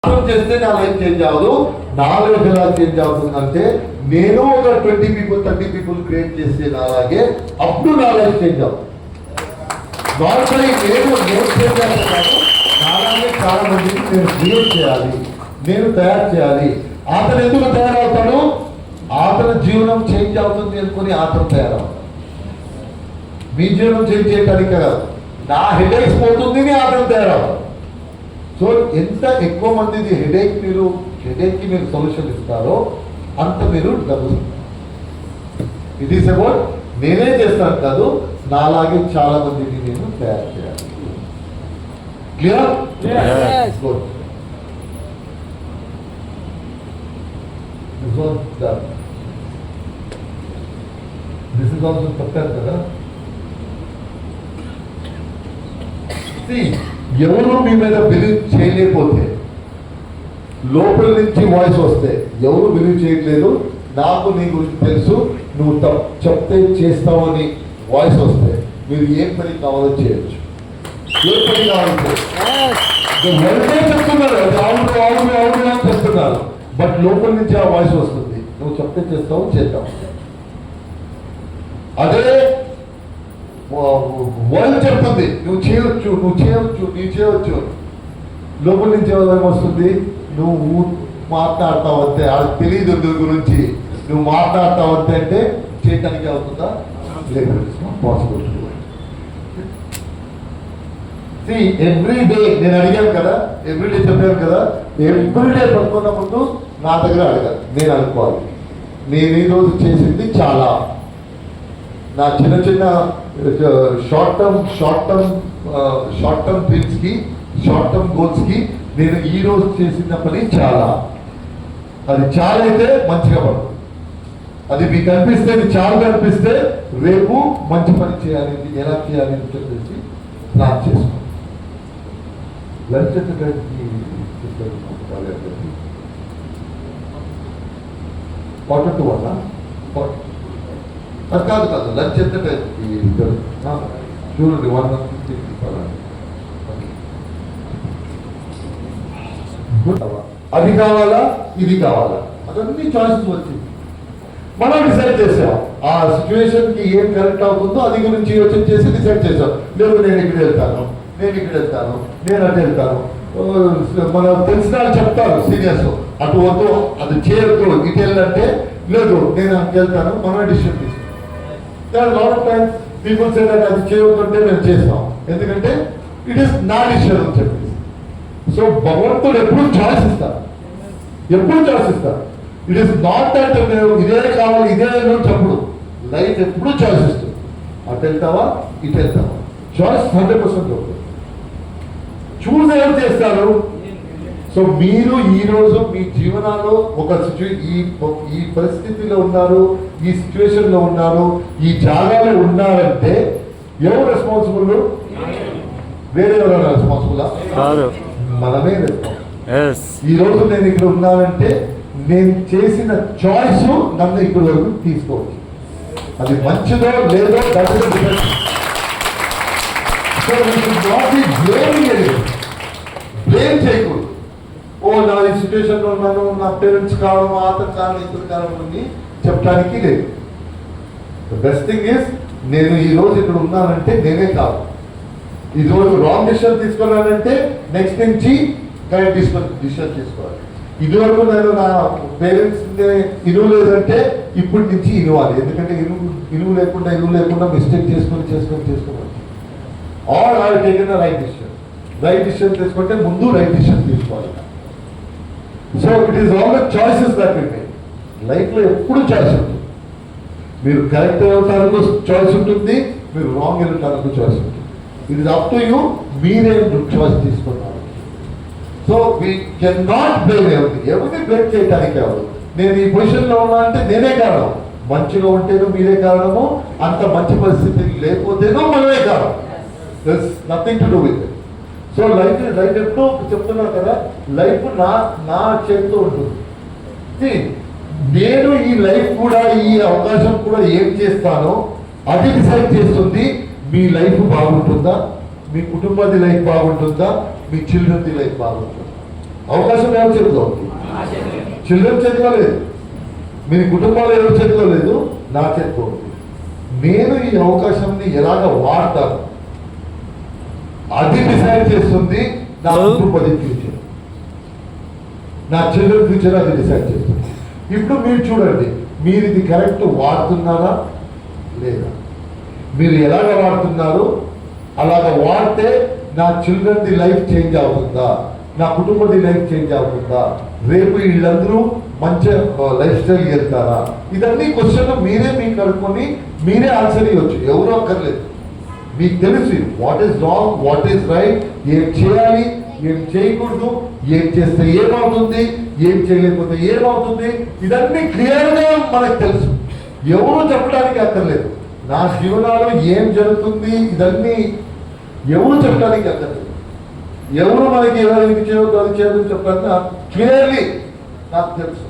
చేస్తే నా life change అవ్వదు. నా లైఫ్ ఎలా చేంజ్ అవుతుందంటే నేను ఒక 20 people 30 people క్రియేట్ చేస్తే నాలాగే అప్పుడు నా లైఫ్ చేంజ్ అవుతుంది. నార్మల్లీ నేను చేంజ్ చేస్తాను, నాలాగే చాలా మందికి నేను క్రియేట్ చేయాలి, నేను తయారు చేయాలి. అతను ఎందుకు తయారవుతాడు? అతని జీవనం చేంజ్ అవుతుంది అనుకుని అతను తయారవుతాడు. మీ జీవనం చేంజ్ చేయడానికి కాదు, నా హెడేక్స్ పోతుంది అతను తయారవుతాడు. సో ఎంత ఎక్కువ మందిది హెడేక్కి మీరు సొల్యూషన్ ఇస్తారో అంత మీరు డబ్బులు. ఇట్ ఈస్ అబౌట్ నేనే చేస్తాను కాదు, నాలాగే చాలా మందిని నేను తయారు చేయాలి. Clear? Good. This is also చెప్పారు కదా. ఎవరు మీ మీద బిలీవ్ చేయలేకపోతే, లోపల నుంచి వాయిస్ వస్తే ఎవరు బిలీవ్ చేయట్లేదు, నాకు నీ గురించి తెలుసు, నువ్వు చెప్తే చేస్తావని వాయిస్ వస్తే మీరు ఏ పని కావాలో చేయొచ్చు. ఏ పని కావాలంటే వెంటనే చెప్తున్నారు, అవును అవును అవును అని చెప్తున్నారు, బట్ లోపల నుంచి ఆ వాయిస్ వస్తుంది, నువ్వు చెప్తే చేస్తావు, చేద్దాం. అదే వరల్డ్ చెప్తుంది నువ్వు చేయవచ్చు, నువ్వు చేయవచ్చు, నీవు చేయవచ్చు. లోపల నుంచి వస్తుంది, నువ్వు మాట్లాడతావంతే, అది తెలియదు దీని గురించి, నువ్వు మాట్లాడతావంతే అంటే చేయటానికి అవుతుందా? లేదు, పాసిబుల్. ఎవ్రీడే నేను అడిగాను కదా, ఎవ్రీడే చెప్పాను కదా, ఎవ్రీడే పడుకున్న ముందు నా దగ్గర అడగాలి, నేను అనుకోవాలి నేను ఈరోజు చేసింది చాలా. నా చిన్న చిన్న షార్ట్ టర్మ్ డ్రీమ్స్కి, షార్ట్ టర్మ్ గోల్స్కి నేను ఈరోజు చేసిన పని చాలా. అది చాలా అయితే మంచిగా పడుతుంది. అది మీకు అనిపిస్తే, అది చాలా అనిపిస్తే రేపు మంచి పని చేయాలి, ఎలా చేయాలి అని చెప్పేసి ప్లాన్ చేసుకోండి. లంచ్ క్వార్టర్ టు 1 అది కాదు లంచ్ ఎంత చూడండి 1:50 అది కావాలా ఇది కావాలా, అదన్నీ చాయిస్ వచ్చింది. మనం డిసైడ్ చేసాం ఆ సిచ్యువేషన్ కి ఏం కరెక్ట్ అవుతుందో అది గురించి యోచన చేసి డిసైడ్ చేసాం. లేదు నేను ఇక్కడ వెళ్తాను, నేను ఇక్కడ వెళ్తాను, నేను అటు వెళ్తాను. మనం తెలిసిన వాళ్ళు చెప్తారు సీనియర్స్, అటు వద్దు, అది చేయొద్దు, ఇటు వెళ్ళంటే లేదు నేను అటు వెళ్తాను, మనమే డిసిషన్ తీసుకుంటాం. Lot of times people say that అది చేయకుంటే మేము చేస్తాం, ఎందుకంటే ఇట్ ఈస్ నా డిసిషన్ అని చెప్పేసి. సో భగవంతుడు ఎప్పుడు చాయిస్ ఇస్తారు, ఎప్పుడు చాయిస్ ఇస్తారు. ఇట్ ఈస్ నాట్ దట్ మేము ఇదే కావాలి ఇదే చెప్పడు. లైఫ్ ఎప్పుడు చాయిస్ ఇస్తుంది. అటు వెళ్తావా ఇటు వెళ్తావా, చాయిస్ 100% ఉంటుంది. చూస్ ఎవరు చేస్తారు. సో మీరు ఈరోజు మీ జీవనాల్లో ఒక ఈ పరిస్థితిలో ఉన్నారు, ఈ సిచ్యువేషన్ లో ఉన్నారు, ఈ జాగాలో ఉన్నారంటే ఎవరు రెస్పాన్సిబుల్? వేరే ఎవరైనా రెస్పాన్సిబుల్? మనమే రెస్పాన్సిబుల్. ఈ రోజు నేను ఇక్కడ ఉన్నానంటే నేను చేసిన చాయిస్ నన్ను ఇక్కడ వరకు తీసుకోవచ్చు. అది మంచిదో లేదో బ్లేమ్ చేయకూడదు. ఓ నా ఈ సిచ్యువేషన్లో ఉన్నాను, నా పేరెంట్స్ కావడం, అతను కారణం, ఇతను కారణం అని చెప్పడానికి లేదు. ద బెస్ట్ థింగ్ ఈస్ నేను ఈ రోజు ఇక్కడ ఉన్నానంటే నేనే కాదు. ఈ రోజు రాంగ్ డిసిషన్ తీసుకున్నానంటే నెక్స్ట్ నుంచి కరెక్ట్ డిసిషన్ తీసుకోవాలి. ఇదివరకు నేను నా పేరెంట్స్ ఇనువు లేదంటే ఇప్పటి నుంచి ఇనువాలి, ఎందుకంటే ఇనువు లేకుండా మిస్టేక్ చేసుకుని all I taken right decision తీసుకుంటే ముందు రైట్ డిసిషన్ తీసుకోవాలి. So it is all the choices that we make. లైఫ్లో ఎప్పుడు చాయిస్ ఉంటుంది. మీరు కరెక్ట్ వెళ్ళటానికి చాయిస్ ఉంటుంది, మీరు రాంగ్ వెళ్ళటానికి చాయిస్ ఉంటుంది. It is up to you, మీరే చాయిస్ తీసుకున్నారు. So we can not blame ఎవరిని బ్లేమ్ చేయడానికి కాదు. నేను ఈ పొజిషన్లో ఉన్నా అంటే నేనే కారణం, మంచిగా ఉంటేనో మీరే కారణము, అంత మంచి పరిస్థితి లేకపోతేనో మనమే కారణం. There is nothing to do with it. So life ఎప్పుడు చెప్తున్నారు కదా, లైఫ్ నా చేతితో ఉంటుంది. నేను ఈ లైఫ్ కూడా, ఈ అవకాశం కూడా ఏం చేస్తానో అది డిసైడ్ చేస్తుంది మీ లైఫ్ బాగుంటుందా, మీ కుటుంబాది లైఫ్ బాగుంటుందా, మీ చిల్డ్రన్ది లైఫ్ బాగుంటుందా. అవకాశం ఎవరి చేతిలో ఉంది? చిల్డ్రన్ చేతిలో లేదు, మీ కుటుంబాలు ఎవరి చేతిలో లేదు, నా చేతిలో ఉంది. నేను ఈ అవకాశాన్ని ఎలాగ వాడతాను అది డిసైడ్ చేస్తుంది నా కుటుంబ ఫ్యూచర్, నా చిల్డ్రన్ ఫ్యూచర్ అది డిసైడ్ చేస్తుంది. ఇప్పుడు మీరు చూడండి, మీరు ఇది కరెక్ట్ వాడుతున్నారా లేదా? మీరు ఎలాగ వాడుతున్నారు, అలాగ వాడితే నా చిల్డ్రన్ది లైఫ్ చేంజ్ అవుతుందా, నా కుటుంబది లైఫ్ చేంజ్ అవుతుందా, రేపు వీళ్ళందరూ మంచి లైఫ్ స్టైల్ వెళ్తారా? ఇదన్నీ క్వశ్చన్ మీరే మీకు కనుక్కొని మీరే ఆన్సర్ ఇవ్వచ్చు, ఎవరో అక్కర్లేదు. మీకు తెలుసు what is wrong, what is right, ఏం చేయాలి, ఏం చేయకూడదు, ఏం చేస్తే ఏమవుతుంది, ఏం చేయలేకపోతే ఏమవుతుంది, ఇదన్నీ క్లియర్గా మనకు తెలుసు. ఎవరు చెప్పడానికి అక్కర్లేదు. నా జీవనాలు ఏం జరుగుతుంది ఇదన్నీ ఎవరు చెప్పడానికి అక్కర్లేదు. ఎవరు మనకి ఎవరికి చేయవద్దు అది చేయదు చెప్పడానికి క్లియర్లీ నాకు తెలుసు.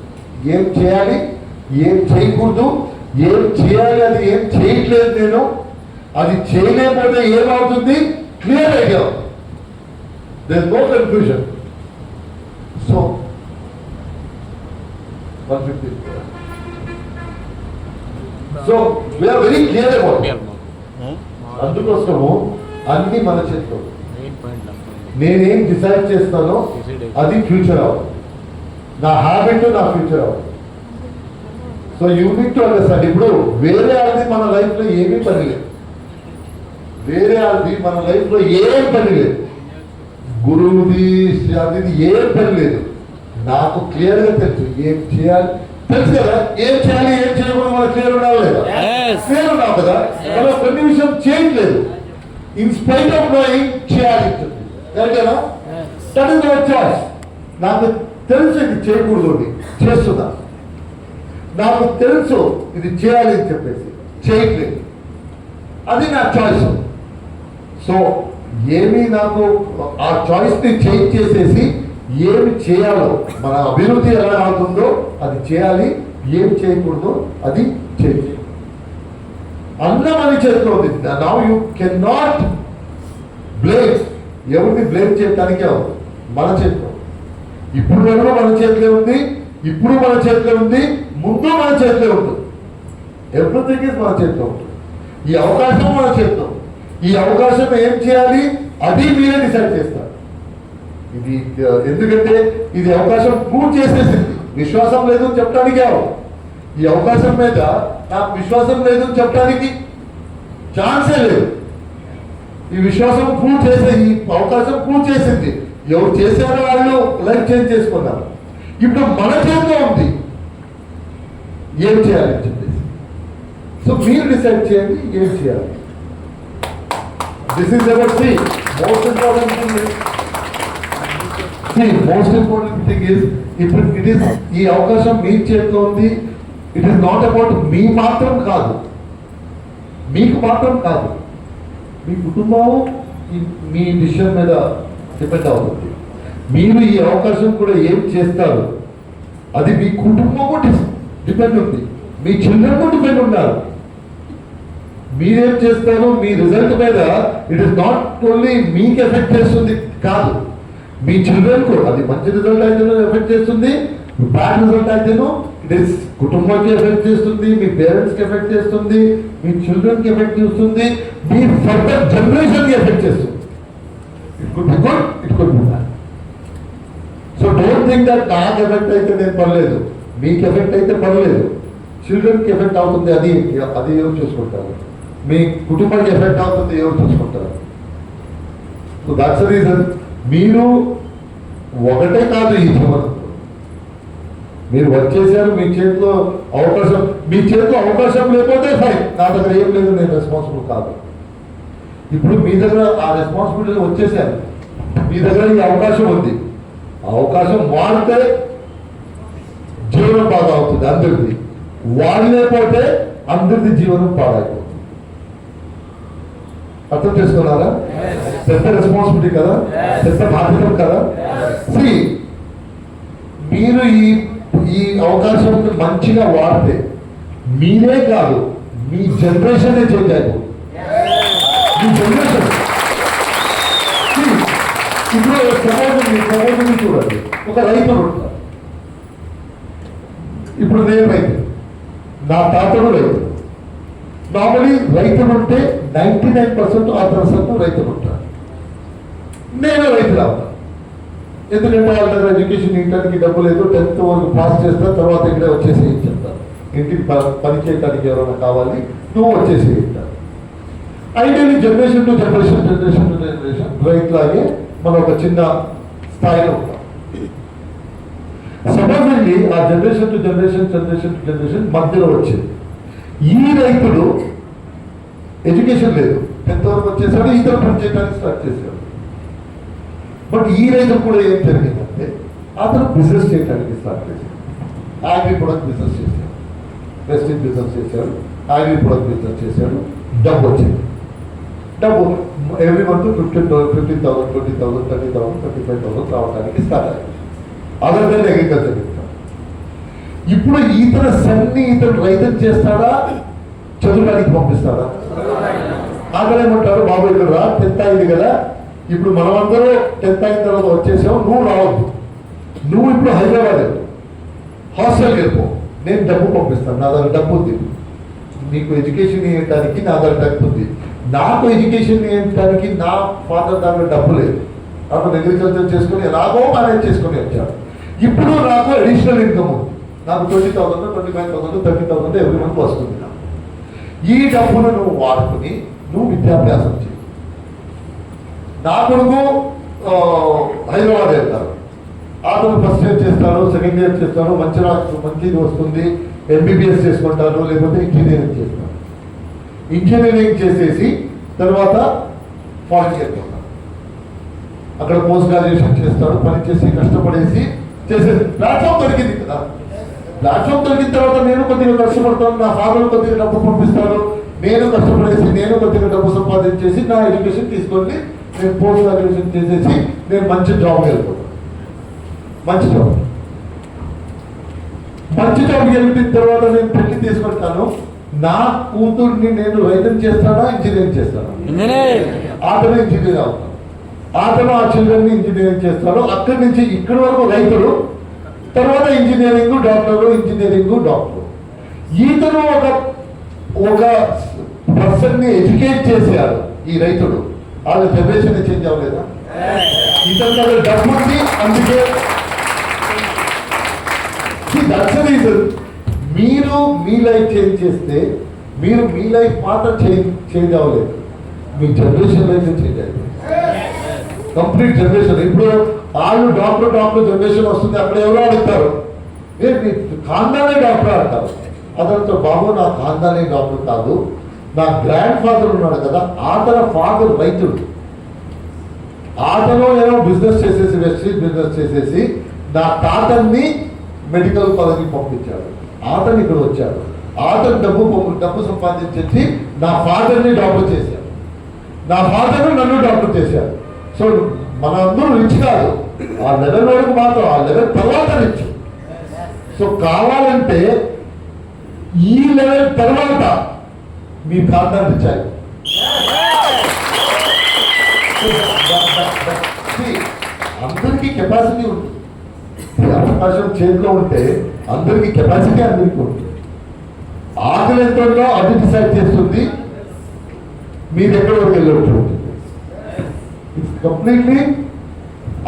ఏం చేయాలి, ఏం చేయకూడదు, ఏం చేయాలి, అది ఏం చేయట్లేదు నేను, అది చేయలేకపోతే ఏమవుతుంది, clear idea. There no confusion. So 150. So we are very clear about. అందుకోసము అన్ని మన చేతిలో. నేనేం డిసైడ్ చేస్తానో అది ఫ్యూచర్ అవ్వదు, నా హ్యాబిట్ నా ఫ్యూచర్ అవ్వదు. So you need to understand. ఇప్పుడు వేరే వాళ్ళది మన లైఫ్ లో ఏమీ పని లేదు, వేరే వాళ్ళది మన లైఫ్ లో ఏం పని లేదు, గురువుది అది ఏం పని లేదు. నాకు క్లియర్ గా తెలుసు ఏం చేయాలి, తెలుసు కదా, ఏం చేయాలి ఏం చేయకూడదు మనకు క్లియర్ ఉండాలి లేదా? క్లియర్ ఉన్నావు కదా, మనం కొన్ని విషయం చేయట్లేదు, ఇన్ స్పైట్ ఆఫ్ నోయింగ్ చేయాలి, కరెక్టేనా? That is our choice. నాకు తెలుసు ఇది చేయకూడదు అని చేస్తున్నా, నాకు తెలుసు ఇది చేయాలి అని చెప్పేసి చేయట్లేదు, అది నా చాయిస్. సో ఏమి నాకు ఆ చాయిస్ని చేంజ్ చేసేసి ఏమి చేయాలో, మన అభివృద్ధి ఎలా అవుతుందో అది చేయాలి, ఏం చేయకూడదు అది చేయాలి. అన్నం అని చేతిలో ఉంది. Now you can not blame, ఎవరిని బ్లేమ్ చేయడానికే అవుతుంది, మన చేతిలో. ఇప్పుడు వరకు మన చేతిలో ఉంది, ఇప్పుడు మన చేతిలో ఉంది, ముందు మన చేతిలో ఉంటుంది. ఎవ్రీథింగ్ ఇస్ మన చేతిలో ఉంటుంది. ఈ అవకాశం మన చేతిలో. ఈ అవకాశం ఏం చేయాలి అది మీరే డిసైడ్ చేస్తారు. ఇది ఎందుకంటే ఇది అవకాశం ప్రూవ్ చేసేసింది. విశ్వాసం లేదు అని చెప్పడానికే ఈ అవకాశం మీద నాకు విశ్వాసం లేదు అని చెప్పడానికి ఛాన్సే లేదు. ఈ విశ్వాసం ప్రూవ్ చేసే, ఈ అవకాశం ప్రూవ్ చేసింది. ఎవరు చేశారో వాళ్ళు లైఫ్ చేంజ్ చేసుకున్నారు. ఇప్పుడు మన చేతిలో ఉంది ఏం చేయాలని చెప్పేసి. సో మీరు డిసైడ్ చేయండి ఏం చేయాలి. This is ever see most important thing. Most important thing is ఇప్పుడు ఇట్ ఈస్ ఈ అవకాశం మీ చేతిలో ఉంది. ఇట్ ఈస్ నాట్ అబౌట్ మీ మాత్రం కాదు, మీకు మాత్రం కాదు, మీ కుటుంబం మీ డిసిషన్ మీద డిపెండ్ అవుతుంది. మీరు ఈ అవకాశం కూడా ఏం చేస్తారు అది మీ కుటుంబము డిపెండ్ ఉంది, మీ చిల్డ్రన్ డిపెండ్ ఉన్నారు. మీరేం చేస్తారు మీ రిజల్ట్ మీద ఇట్ ఇస్ నాట్ ఓన్లీ మీకు ఎఫెక్ట్ చేస్తుంది కాదు, మీ చిల్డ్రన్ కూడా. అది మంచి రిజల్ట్ అయితేనో ఎఫెక్ట్ చేస్తుంది, బ్యాడ్ రిజల్ట్ అయితేనో ఇట్ ఇస్ కుటుంబానికి ఎఫెక్ట్ చేస్తుంది, మీ పేరెంట్స్కి ఎఫెక్ట్ చేస్తుంది, మీ చిల్డ్రన్కి ఎఫెక్ట్ చేస్తుంది, మీ ఫర్దర్ జనరేషన్కి ఎఫెక్ట్ చేస్తుంది. It could be good, it could be bad. So don't think that నాకు ఎఫెక్ట్ అయితే నేను పర్లేదు, మీకు ఎఫెక్ట్ అయితే పర్లేదు, చిల్డ్రన్కి ఎఫెక్ట్ అవుతుంది అది అది ఎవరు చూసుకుంటారు, మీ కుటుంబానికి ఎఫెక్ట్ అవుతుంది ఎవరు చూసుకుంటారు. So that's the reason. మీరు ఒకటే కాదు ఈ జీవనం, మీరు వర్క్ చేశారు, మీ చేతిలో అవకాశం, మీ చేతిలో అవకాశం లేకపోతే ఫైన్, నా దగ్గర ఏం లేదు, నేను రెస్పాన్సిబుల్ కాదు. ఇప్పుడు మీ దగ్గర ఆ రెస్పాన్సిబిలిటీ వచ్చేసారు, మీ దగ్గర ఈ అవకాశం ఉంది, అవకాశం వాడితే జీవనం బాగా అవుతుంది అందరిది, వాడలేకపోతే అందరిది జీవనం పాడైపోతుంది. అర్థం చేసుకున్నారా? పెద్ద రెస్పాన్సిబిలిటీ కదా, పెద్ద బాధ్యత కదా. మీరు ఈ అవకాశం మంచిగా వాడితే మీరే కాదు మీ జనరేషన్ చేంజ్ అయిపోతుంది. మీ జనరేషన్ ఇప్పుడు సమాజం చూడండి, ఒక రైతుడు ఉంటాడు. ఇప్పుడు నేను రైతు, నా తాతడు రైతు. నార్మలీ రైతులు ఉంటే 99% ఆ రైతులు ఉంటారు. నేను రైతులా ఉంటాను. ఎందుకంటే వాళ్ళ దగ్గర ఎడ్యుకేషన్ ఇవ్వడానికి డబ్బు లేదు. 10th వరకు పాస్ చేస్తా, తర్వాత ఇక్కడే వచ్చేసి చెప్తాను. ఇంటికి పని చేయడానికి ఎవరైనా కావాలి, నువ్వు వచ్చేసి ఇస్తాను. ఐడియల్లీ జనరేషన్ టు జనరేషన్ రైతులాగే మనం ఒక చిన్న స్థాయిలో ఉంటాం. సపోజ్లీ ఆ జనరేషన్ టు జనరేషన్ మధ్యలో వచ్చింది. ఈ రైతుడు ఎడ్యుకేషన్ లేదు, 10th వరకు వచ్చేసాడు, ఇతర పని చేయడానికి స్టార్ట్ చేశాడు. బట్ ఈ రైతు కూడా ఏం జరిగిందంటే అతను బిజినెస్ చేయడానికి స్టార్ట్ చేశాడు. అగ్రి ప్రొడక్ట్ బిజినెస్ చేశాడు, ప్రెస్టీజ్ బిజినెస్ చేశాడు, అగ్రి ప్రొడక్ట్ బిజినెస్ చేశాడు. డబ్బు వచ్చింది. డబ్బు ఎవ్రీ మంత్ 15,000, 20,000, 30,000, 35,000 రావడానికి స్టార్ట్ అయ్యింది. అదర్ దెన్ అగ్రికల్చర్ ఇస్తాడు. ఇప్పుడు ఇతను రైతులు చేస్తాడా, చదువుడానికి పంపిస్తాడా? ఆగలేమంటారు, బాబు ఇక్కడ రా, 10th అయింది కదా, ఇప్పుడు మనమందరూ 10th అయిన తర్వాత వచ్చేసావు, నువ్వు రావద్దు, నువ్వు ఇప్పుడు హైదరాబాద్ హాస్టల్కి వెళ్ళిపో, నేను డబ్బు పంపిస్తాను, నా దగ్గర డబ్బు ఉంది. నీకు ఎడ్యుకేషన్ ఇవ్వడానికి నా దగ్గర డబ్బు ఉంది. నాకు ఎడ్యుకేషన్ ఇవ్వడానికి నా ఫాదర్ దగ్గర డబ్బు లేదు. అతను అగ్రికల్చర్ చేసుకుని ఎలాగో మేనేజ్ చేసుకుని వచ్చాడు. ఇప్పుడు నాకు అడిషనల్ ఇన్కమ్ ఉంది. నాకు 20,000, 25,000, 30,000 ఎవ్రీ మంత్ వస్తుంది. ఈ డబ్బును నువ్వు వాడుకుని నువ్వు విద్యాభ్యాసం చేయి. నా కొడుకు హైదరాబాద్ వెళ్తారు, అతను ఫస్ట్ ఇయర్ చేస్తాడు, సెకండ్ ఇయర్ చేస్తాడు, మంచిది వస్తుంది, ఎంబీబీఎస్ చేసుకుంటారు, లేకపోతే ఇంజనీరింగ్ చేస్తారు. ఇంజనీరింగ్ చేసేసి తర్వాత ఫారెన్ వెళ్ళిపోతాడు, అక్కడ పోస్ట్ గ్రాడ్యుయేషన్ చేస్తాడు, పని చేసి కష్టపడేసి చేసేది. ప్లాట్ఫామ్ దొరికింది కదా, ప్లాట్ఫామ్ దొరికిన తర్వాత నేను కొద్దిగా కష్టపడతాను, నా ఫాదర్ కొద్దిగా డబ్బు పంపిస్తాను, నేను కష్టపడేసి నేను కొద్దిగా డబ్బు సంపాదించేసి నా ఎడ్యుకేషన్ తీసుకొని నేను పోస్ట్ గ్రాడ్యుయేషన్ చేసేసి నేను మంచి జాబ్కి వెళ్ళిపోతాను. మంచి జాబ్కి వెళ్ళిన తర్వాత నేను పెళ్లి తీసుకుంటాను. నా కూతుర్ని నేను రైతుని చేస్తానా, ఇంజనీరింగ్ చేస్తాను? అతను ఇంజనీర్ అవుతాను. అతను ఆ చిల్డ్రన్ని ఇంజనీరింగ్ చేస్తాడు. అక్కడి నుంచి ఇక్కడి వరకు రైతుడు, తర్వాత ఇంజనీరింగ్ డాక్టర్. ఈతను ఒక పర్సన్ని ఎడ్యుకేట్ చేశాడు ఈ రైతుడు. వాళ్ళ జనరేషన్ చేంజ్ అవ్వలేదా? ఇతని దగ్గర డబ్బు ఉంది, అందుకే మీరు మీ లైఫ్ చేంజ్ చేస్తే మీరు మీ లైఫ్ మాత్రం చేంజ్ అవ్వలేదు, మీ జనరేషన్ లైఫ్ చేంజ్ అయింది. Complete generation. ఇప్పుడు వాళ్ళు డాక్టర్ జనరేషన్ వస్తుంది, అక్కడ ఎవరో అడుగుతారు, మీ ఖాందానే డాక్టర్ అంటారు. అతనితో బాబు నా ఖాందానే డాక్టర్ కాదు, నా గ్రాండ్ ఫాదర్ ఉన్నాడు కదా, అతని ఫాదర్ రైతుడు, అతను ఏమో బిజినెస్ చేసేసి వెస్టీజ్ బిజినెస్ చేసేసి నా తాతని మెడికల్ కాలేజీకి పంపించాడు. అతను ఇక్కడ వచ్చాడు, అతను డబ్బు సంపాదించేసి నా ఫాదర్ని డాక్టర్ చేశాడు, నా ఫాదర్ నన్ను డాక్టర్ చేశాడు. సో మన అందరూ రిచ్ కాదు, ఆ లెవెల్ వరకు మాత్రం, ఆ లెవెల్ తర్వాత రిచ్. సో కావాలంటే ఈ లెవెల్ తర్వాత మీ ప్రాంతాన్ని రిచ్ అయ్యి అందరికీ కెపాసిటీ ఉంటుంది. అవకాశం చేతిలో ఉంటే అందరికీ కెపాసిటీ అందరికీ ఉంటుంది. ఆకలి ఎంత ఉందో అది డిసైడ్ చేస్తుంది మీరు ఎక్కడి వరకు వెళ్ళవచ్చు ఉంటుంది. ఇట్స్ కంప్లీట్లీ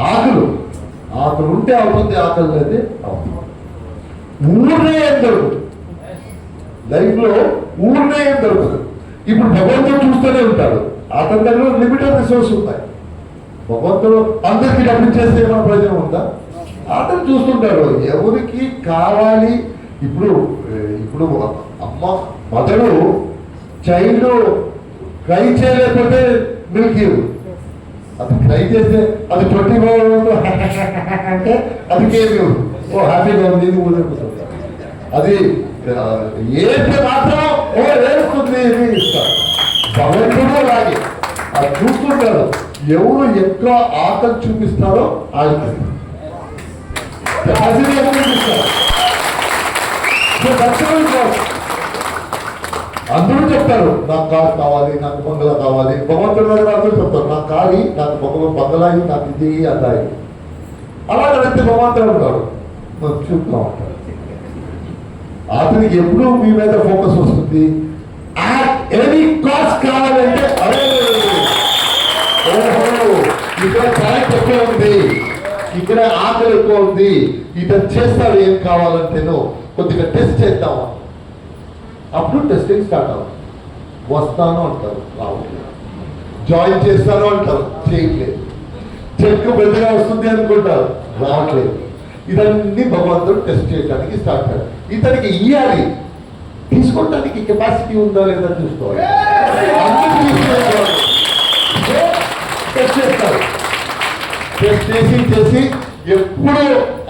ఆకలి ఉంటే అవుతుంది, ఆకలి అయితే ఊరినే ఏం దొరకదు లైఫ్లో, ఊరినే ఏం దొరకదు. ఇప్పుడు భగవంతుడు చూస్తూనే ఉంటాడు, అతని దగ్గర లిమిటెడ్ రిసోర్స్ ఉంటాయి. భగవంతుడు అందరికీ డబ్బులు చేస్తే ఏమైనా ప్రయోజనం ఉందా? అతను చూస్తుంటాడు ఎవరికి కావాలి. ఇప్పుడు మదరు చైల్డ్ క్రై చేయలేకపోతే మిల్క్ ఇవ్వదు. అది ట్రై చేస్తే అది 20 అంటే అది కేర్ ఓ హ్యాపీగా ఉంది ఊరేపుతుంది. అది ఏస్తే మాత్రం ఏడుస్తుంది ఇస్తారు. భగవంతుడు అలాగే అది చూస్తుంటారు, ఎవరు ఎక్కువ ఆకలి చూపిస్తారో ఆయనకి కెపాసిటీ ఎక్కువ చూపిస్తారు. అందరూ చెప్తారు నాకు కారు కావాలి, నాకు బంగ్లా కావాలి. భగవంతుడి దగ్గర అందరూ చెప్తారు నాకు కాలి, నాకు బంగ్లాయి, నాకు ఇది అదాయి. అలాగైతే భగవంతుడు ఉంటాడు మనం చూపుతా ఉంటాడు. అతనికి ఎప్పుడు మీ మీద ఫోకస్ వస్తుంది. ఎనీ కాస్ట్ కావాలంటే అరే ఓహో ఇక్కడ ఛాలెంజ్ ఎక్కువ ఉంది, ఇక్కడ ఆకలి ఎక్కువ ఉంది, ఇతను చేస్తాడు ఏం కావాలంటేనో కొద్దిగా టెస్ట్ చేద్దామా. అప్పుడు టెస్టింగ్ స్టార్ట్ అవుతుంది. వస్తాను అంటారు, రావట్లేదు. జాయిన్ చేస్తాను అంటారు, చేయట్లేదు. చెక్ పెద్దగా వస్తుంది అనుకుంటారు, రావట్లేదు. ఇదన్నీ భగవంతుడు టెస్ట్ చేయడానికి స్టార్ట్ అయ్యాడు. ఇతనికి ఇయ్యాలి, తీసుకోవడానికి కెపాసిటీ ఉందా లేదా చూసుకోవాలి. టెస్ట్ చేస్తారు. టెస్ట్ చేసి ఎప్పుడు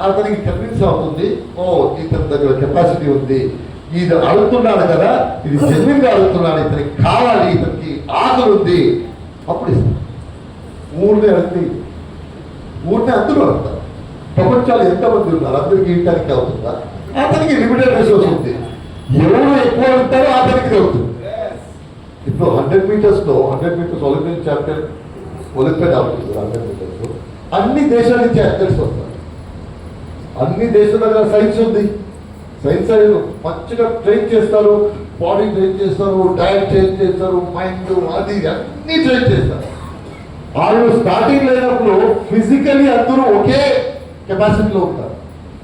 అతనికి కన్విన్స్ అవుతుంది, ఓ ఇతని దగ్గర కెపాసిటీ ఉంది, ఇది అడుగుతున్నాడు కదా, ఇది జెన్యున్ గా అడుగుతున్నాడు, ఇతనికి కావాలి, ఇతనికి ఆకలి ఉంది, అప్పుడు ఇస్తాను. ఊరిని అడిగి ఊరిని అందరూ అడుగుతారు. ప్రపంచాలు ఎంతమంది ఉన్నారు, అందరికి ఇవ్వడానికి అవుతుందా? అతనికి లిమిటెడ్ రిసోర్స్ ఉంది. ఎవరు ఎక్కువ ఉంటారో అతనికి దొరుకుతుంది. ఇప్పుడు 100 మీటర్స్ ఒలింపిక్ ఛాంపియన్ ఒలింపియాడ్ అవుతుంది. 100 మీటర్స్ అన్ని దేశాల నుంచి అథ్లెట్స్ వస్తారు. అన్ని దేశాల దగ్గర సైన్స్ ఉంది. సైన్స్ అయిన మంచిగా ట్రైన్ చేస్తారు, బాడీ ట్రైన్ చేస్తారు, డైట్ ట్రైన్ చేస్తారు, మైండ్ అది అన్ని ట్రైన్ చేస్తారు. వాళ్ళు స్టార్టింగ్ లేనప్పుడు ఫిజికలీ అందరూ ఒకే కెపాసిటీలో ఉంటారు.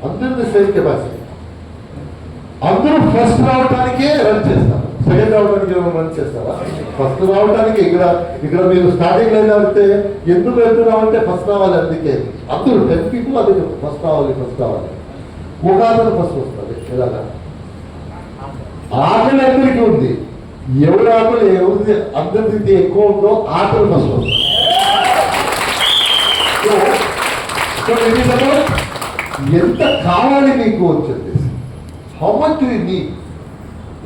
అందరిది సేమ్ కెపాసిటీ. అందరూ ఫస్ట్ రావడానికే రన్ చేస్తారు, సెకండ్ రావడానికి రన్ చేస్తారా? ఫస్ట్ రావడానికి ఇక్కడ మీరు స్టార్టింగ్ లైన్ అయితే ఎందుకు వెళ్తున్నామంటే ఫస్ట్ రావాలి. అందుకే అందరూ 10 people అది ఫస్ట్ రావాలి. ఒక అతను ఫస్ట్ వస్తుంది. ఎలాగా ఆకలి అందరికీ ఉంది. ఎవరు ఆకలి ఎవరిది అందరిది ఎక్కువ ఉందో ఆకలి ఫస్ట్ వస్తుంది. ఎంత కావాలి నీకు వచ్చింది, హౌ మచ్ యు నీడ్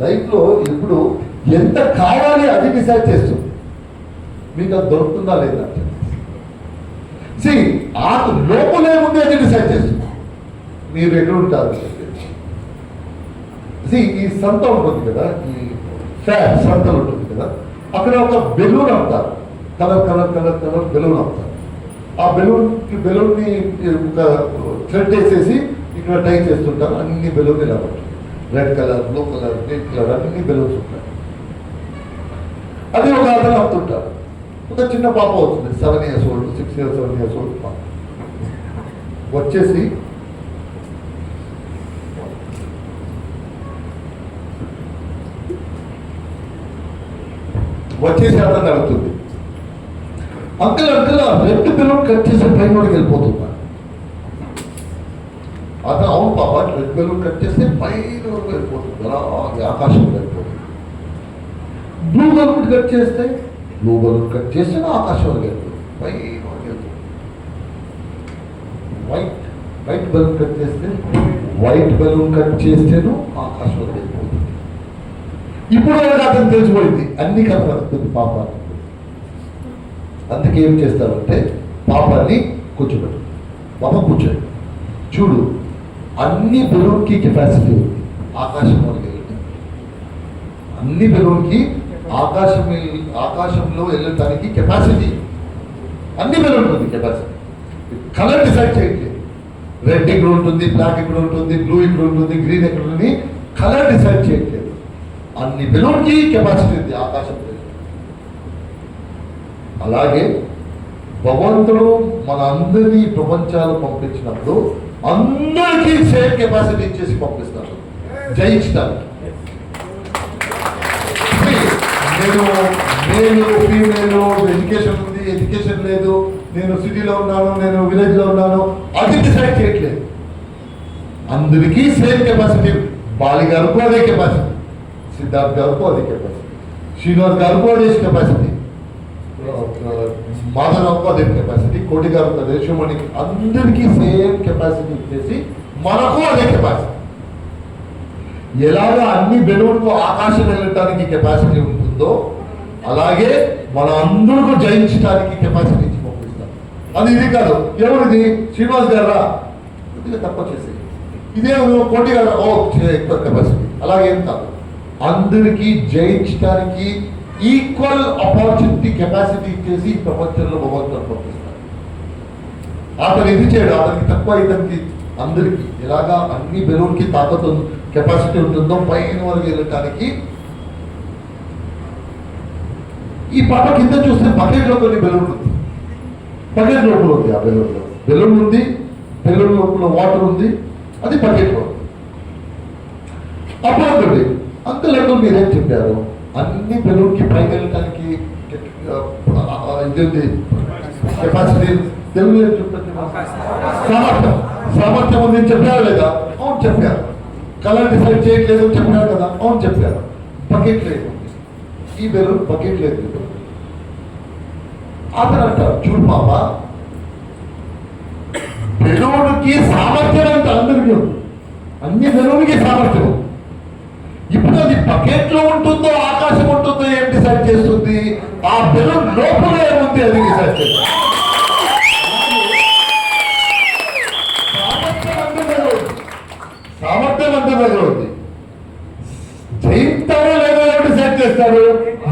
లైఫ్లో. ఇప్పుడు ఎంత కావాలి అది డిసైడ్ చేస్తుంది, మీకు అది దొరుకుతుందా లేదా. ఆ లోపలే ఉంది అది డిసైడ్ చేస్తుంది మీరు ఎక్కడ ఉంటారు. ఈ సంత ఉంటుంది కదా, ఈ ఫ్యాన్ సంతలు ఉంటుంది కదా, అక్కడ ఒక బెలూన్ అమ్ముతారు. కలర్ బెలూన్ అమ్ముతారు. ఆ బెలూన్ని ఒక థ్రెడ్ వేసేసి ఇక్కడ టై చేస్తుంటారు. అన్ని బెలూన్ ఇలా పట్టు, red colour, blue colour, green colour అన్ని బెలూన్స్ ఉంటాయి. అది ఒక అతను అమ్ముతుంటారు. ఒక చిన్న పాప అవుతుంది, 7 years old, 6 years, 7 years old పాప వచ్చేసి అతను అడుగుతుంది, అంకుల్ రెడ్ బెలూన్ కట్ చేసే పైన వెళ్ళిపోతున్నా. అతను అవును పాప, రెడ్ బెలూన్ కట్ చేస్తే పైన వరకు వెళ్ళిపోతుంది, అలాగే ఆకాశం వెళ్ళిపోతుంది. బ్లూ బెలూన్ కట్ చేస్తే ఆకాశం వరకు వెళ్ళిపోతుంది, పైన వరకు వెళ్ళిపోతుంది. వైట్ బెలూన్ కట్ చేస్తేనూ ఆకాశం వరకు వెళ్ళిపోతుంది. ఇప్పుడు అతను తెలిసిపోయింది, అన్ని కనబడుతుంది పాప. అందుకే ఏం చేస్తారంటే పాపాన్ని కూర్చోబెట్టు, పాప కూర్చోండి, చూడు అన్ని బెలూన్కి కెపాసిటీ ఉంది ఆకాశం వరకు వెళ్ళి. అన్ని బెలూన్కి ఆకాశంలో వెళ్ళటానికి కెపాసిటీ, అన్ని బెలూన్ ఉంది కెపాసిటీ. కలర్ డిసైడ్ చేయట్లేదు, రెడ్ ఇక్కడ ఉంటుంది, బ్లాక్ ఇక్కడ ఉంటుంది, బ్లూ ఇక్కడ ఉంటుంది, గ్రీన్ ఎక్కడ ఉంటుంది, కలర్ డిసైడ్ చేయట్లేదు. అన్ని బెలూన్కి కెపాసిటీ ఉంది ఆకాశం. అలాగే భగవంతుడు మన అందరినీ ప్రపంచాలు పంపించినప్పుడు అందరికీ సేమ్ కెపాసిటీ ఇచ్చేసి పంపిస్తారు, జయించడానికి. నేను ఫీమేల్, ఎడ్యుకేషన్ ఉంది, ఎడ్యుకేషన్ లేదు, నేను సిటీలో ఉన్నాను, నేను విలేజ్లో ఉన్నాను, అది డిసైడ్ చేయట్లేదు. అందరికీ సేమ్ కెపాసిటీ. బాలి గారికి అదే కెపాసిటీ, సిద్ధార్థ్ గారికి అదే కెపాసిటీ, శ్రీనివాస్ గారికి అదే కెపాసిటీ, మాధవరావుకు అదే కెపాసిటీ, కోటి గారు అదే, శివమణికి, అందరికీ సేమ్ కెపాసిటీ ఇచ్చేసి మనకు అదే కెపాసిటీ. ఎలాగా అన్ని బెలూన్కు ఆకాశం వెళ్ళటానికి కెపాసిటీ ఉంటుందో అలాగే మన అందరికీ జయించడానికి కెపాసిటీ ఇచ్చి పంపిస్తాం. అది ఇది కాదు, ఎవరిది శ్రీనివాస్ గారా కొద్దిగా తక్కువ చేసేది, ఇదే కోటి గారు ఎక్కువ కెపాసిటీ, అలాగేం కాదు. అందరికీ జయించడానికి ఈక్వల్ ఆపర్చునిటీ కెపాసిటీ ఇచ్చేసి ఈ ప్రపంచంలో భగవంతుడు పంపిస్తాడు. అతను ఇది చేయడు, అతనికి తక్కువ ఇతనికి అందరికీ ఎలాగా అన్ని బెలూన్కి తాకతు కెపాసిటీ ఉంటుందో పైన వరకు వెళ్ళటానికి. ఈ పాప కింద చూస్తే బకెట్లో కొన్ని బెలూన్ ఉంది, బకెట్ లోపల ఉంది, ఆ బెలూన్లో బెలూన్ ఉంది, బెలూన్ లోపల వాటర్ ఉంది, అది బకెట్లో ఉంది. అప్పుడు అంకుల్ మీరేం చెప్పారు, అన్ని బెలూన్కి పైకి వెళ్ళటానికి ఇది ఉంది కెపాసిటీ, తెలుగు ఏం చెప్తారు, సామర్థ్యం సామర్థ్యం ఉంది చెప్పారు లేదా? అవును చెప్పారు. కలర్ డిసైడ్ చేయట్లేదు చెప్పారు కదా? అవును చెప్పారు. బకెట్ లేదు, ఈ బెలూన్ బకెట్ లేదు. అతను అంటారు, చూడు పాప, బెలూన్కి సామర్థ్యం అంటే అందరికీ ఉంది, అన్ని బెలూన్కి సామర్థ్యం. ఇప్పుడు అది బకెట్ లో ఉంటుందో ఆకాశం ఉంటుందో ఏం డిసైడ్ చేస్తుంది? ఆ బెలూన్ లోపల ఏముంది అది డిసైడ్ చేస్తుంది. సామర్థ్యం అంత దగ్గర ఉంది, జయిస్తారో లేదో డిసైడ్ చేస్తారు.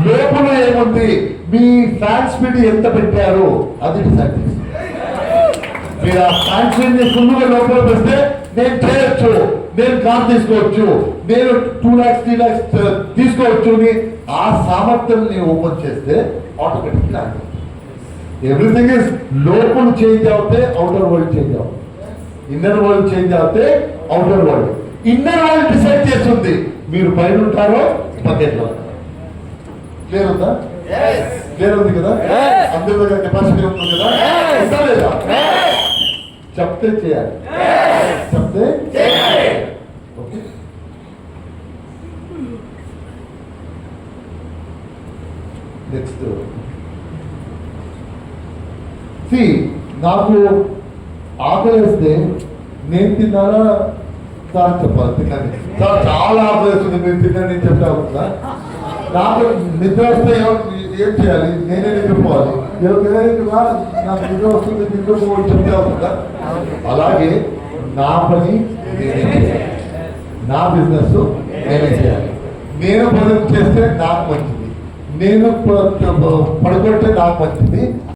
లోపల ఏముంది, మీ ఫ్యాన్ స్పీడ్ ఎంత పెట్టారు అది డిసైడ్ చేస్తారు. మీరు ఆ ఫ్యాన్ స్పీడ్ ని ఫుల్గా లోపల పెడితే నేను చేయొచ్చు, నేను కార్ తీసుకోవచ్చు, నేను 2 lakhs 3 lakhs తీసుకోవచ్చు అని ఆ సామర్థ్యం ఓపెన్ చేస్తే ఆటోమేటిక్ ఎవ్రీథింగ్ ఇస్ లోపల చేంజ్ అవుతే అవుటర్ వరల్డ్ చేంజ్ అవుతుంది, ఇన్నర్ వరల్డ్ చేంజ్ అవుతే outer world. Inner world decide చేస్తుంది మీరు పైన ఉంటారో బకెట్లో ఉంటారో. క్లియర్ ఉందా? క్లియర్ ఉంది కదా? అందరి దగ్గర కెపాసిటీ ఉంటుంది కదా? ఉందా లేదా? చెప్తే చేయాలి, చెప్తే ఓకే. నెక్స్ట్ నాకు ఆకలిస్తే నేను తిన్నారా సార్ చెప్పాలి, తిన్నాను సార్ చాలా ఆకలిస్తుంది మీరు తిన్నాను నేను చెప్తా ఉంటుందా? నాకు నిద్ర వస్తే ఏం చేయాలి, నేనే నిద్రపోవాలి. నాకు నిద్ర వస్తుంది నిద్రపోవాలి చెప్తే అవుతుందా? అలాగే నా పని నేనే చేయాలి, నా బిజినెస్ నేనే చేయాలి. నేను పని చేస్తే నాకు మంచిది, నేను పడుకుంటే నాకు మంచిది.